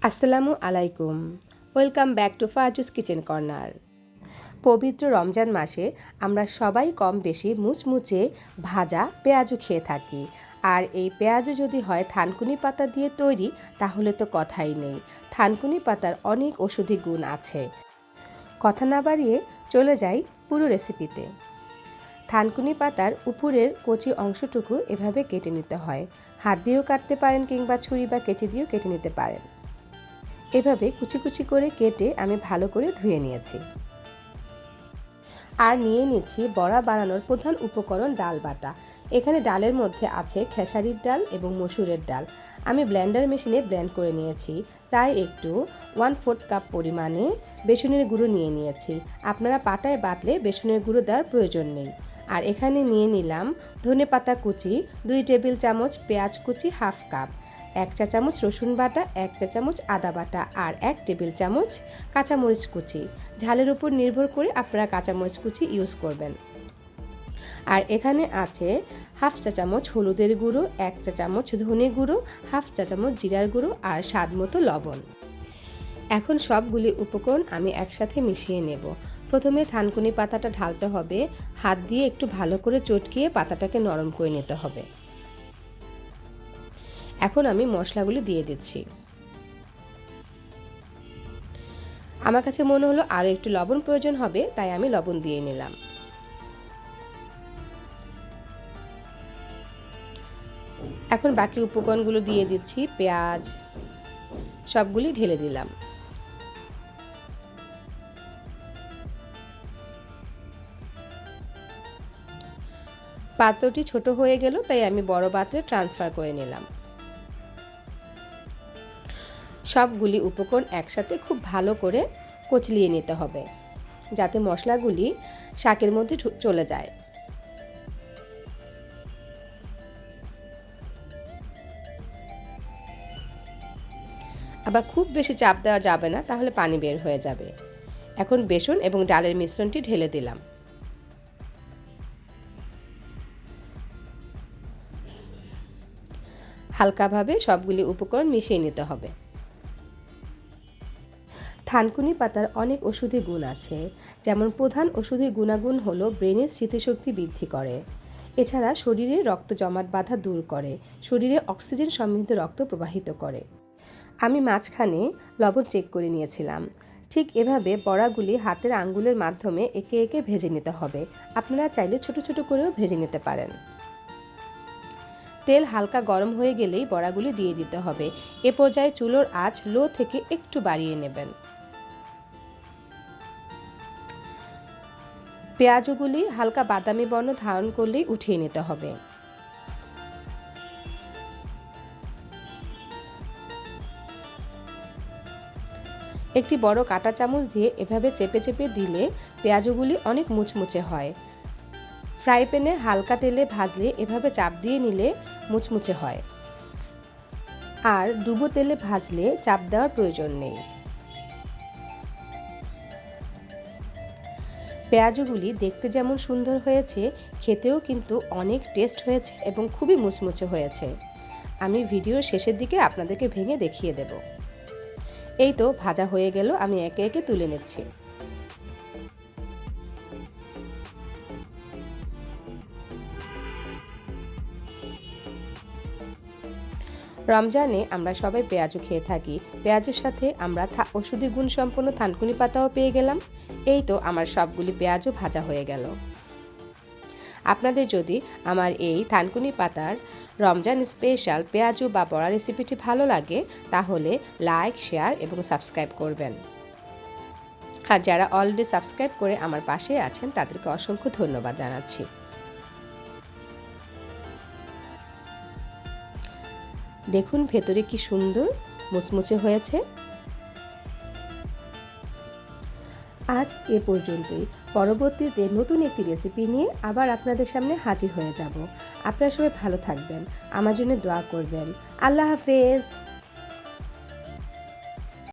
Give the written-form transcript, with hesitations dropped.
আসসালামু আলাইকুম। Welcome back to Fazu's kitchen corner. পবিত্র রমজান মাসে আমরা সবাই কম বেশি মুচমুচে ভাজা পেঁয়াজু খেয়ে থাকি। আর এই পেঁয়াজু যদি হয় থানকুনি পাতা দিয়ে তৈরি তাহলে তো কথাই নেই। থানকুনি পাতার অনেক ঔষধি গুণ আছে। কথা না বাড়িয়ে চলে যাই পুরো রেসিপিতে। থানকুনি পাতার উপরের কচি অংশটুকু এভাবে কেটে নিতে হয়। হাত দিয়েও কাটতে পারেন কিংবা ছুরি বা কেচি দিয়েও কেটে নিতে পারেন। এভাবে কুচি কুচি করে কেটে আমি ভালো করে ধুয়ে নিয়েছি। আর নিয়ে নিচ্ছি বড়া বানানোর প্রধান উপকরণ ডাল বাটা। এখানে ডালের মধ্যে আছে খেসারির ডাল এবং মসুরের ডাল। আমি ব্লেন্ডার মেশিনে ব্লেন্ড করে নিয়েছি। তাই একটু 1/4 কাপ পরিমাণে বেসনের গুঁড়ো নিয়ে নিয়েছি। আপনারা পাটায় বাটলে বেসনের গুঁড়ো দেওয়ার প্রয়োজন নেই। আর এখানে নিয়ে নিলাম ধনেপাতা কুচি 2 টেবিল চামচ, পেঁয়াজ কুচি 1/2 কাপ, 1 চা চামচ রসুন বাটা, 1 চা চামচ আদা বাটা আর 1 টেবিল চামচ কাঁচামরিচ কুচি। ঝালের উপর নির্ভর করে আপনারা কাঁচামরিচ কুচি ইউজ করবেন। আর এখানে আছে 1/2 চা চামচ হলুদের গুঁড়ো, 1 চা চামচ ধনে গুঁড়ো, 1/2 চা চামচ জিরার গুঁড়ো আর স্বাদ মতো লবণ। এখন সবগুলি উপকরণ আমি একসাথে মিশিয়ে নেব। প্রথমে থানকুনি পাতাটা ঢালতে হবে। হাত দিয়ে একটু ভালো করে চটকিয়ে পাতাটাকে নরম করে নিতে হবে। এখন আমি মশলাগুলি দিয়ে দিচ্ছি। আমার কাছে মনে হলো আরও একটু লবণ প্রয়োজন হবে, তাই আমি লবণ দিয়ে নিলাম। এখন বাকি উপকরণগুলো দিয়ে দিচ্ছি। পেঁয়াজ সবগুলি ঢেলে দিলাম। পাত্রটি ছোট হয়ে গেল, তাই আমি বড় পাত্রে ট্রান্সফার করে নিলাম। সবগুলি উপকরণ একসাথে খুব ভালো করে কচলিয়ে নিতে হবে, যাতে মশলাগুলি শাকের মধ্যে চলে যায়। আবার খুব বেশি চাপ দেওয়া যাবে না, তাহলে পানি বের হয়ে যাবে। এখন বেসন এবং ডালের মিশ্রণটি ঢেলে দিলাম। হালকাভাবে সবগুলি উপকরণ মিশিয়ে নিতে হবে। থানকুনি পাতার অনেক ওষুধি গুণ আছে। যেমন প্রধান ওষুধি গুণাগুণ হলো ব্রেনের স্মৃতিশক্তি বৃদ্ধি করে। এছাড়া শরীরে রক্ত জমাট বাঁধা দূর করে, শরীরে অক্সিজেন সমৃদ্ধ রক্ত প্রবাহিত করে। আমি মাঝখানে লবণ চেক করে নিয়েছিলাম। ঠিক এভাবে বড়াগুলি হাতের আঙ্গুলের মাধ্যমে একে একে ভেজে নিতে হবে। আপনারা চাইলে ছোট ছোট করেও ভেজে নিতে পারেন। তেল হালকা গরম হয়ে গেলেই বড়াগুলি দিয়ে দিতে হবে। এ পর্যায়ে চুলোর আঁচ লো থেকে একটু বাড়িয়ে নেবেন। পেঁয়াজগুলি হালকা বাদামি বর্ণ ধারণ করলেই উঠিয়ে নিতে হবে। একটি বড় কাঁটা চামচ দিয়ে এভাবে চেপে চেপে দিলে পেঁয়াজগুলি অনেক মুচমুচে হয়। ফ্রাই প্যানে হালকা তেলে ভাজলে এভাবে চাপ দিয়ে নিলে মুচমুচে হয়। আর ডুবো তেলে ভাজলে চাপ দেওয়ার প্রয়োজন নেই। পেঁয়াজগুলি দেখতে যেমন সুন্দর হয়েছে, খেতেও কিন্তু অনেক টেস্ট হয়েছে এবং খুবই মুচমুচে হয়েছে। আমি ভিডিওর শেষের দিকে আপনাদেরকে ভেঙে দেখিয়ে দেব। এই তো ভাজা হয়ে গেল, আমি একে একে তুলে নিচ্ছি। রমজানে আমরা সবাই পেঁয়াজু খেয়ে থাকি। পেঁয়াজুর সাথে আমরা ওষুধি গুণ সম্পন্ন থানকুনি পাতাও পেয়ে গেলাম। এই তো আমার সবগুলি পেঁয়াজু ভাজা হয়ে গেল। আপনাদের যদি আমার এই থানকুনি পাতার রমজান স্পেশাল পেঁয়াজু বা বড়া রেসিপিটি ভালো লাগে, তাহলে লাইক, শেয়ার এবং সাবস্ক্রাইব করবেন। আর যারা অলরেডি সাবস্ক্রাইব করে আমার পাশে আছেন, তাদেরকে অসংখ্য ধন্যবাদ জানাচ্ছি। দেখুন ভেতরে কি সুন্দর মুচমুচে হয়েছে। আজ এ পর্যন্তই। পরবর্তীতে নতুন একটি রেসিপি নিয়ে আবার আপনাদের সামনে হাজির হয়ে যাব। আপনারা সবাই ভালো থাকবেন, আমার জন্য দোয়া করবেন। আল্লাহ হাফেজ।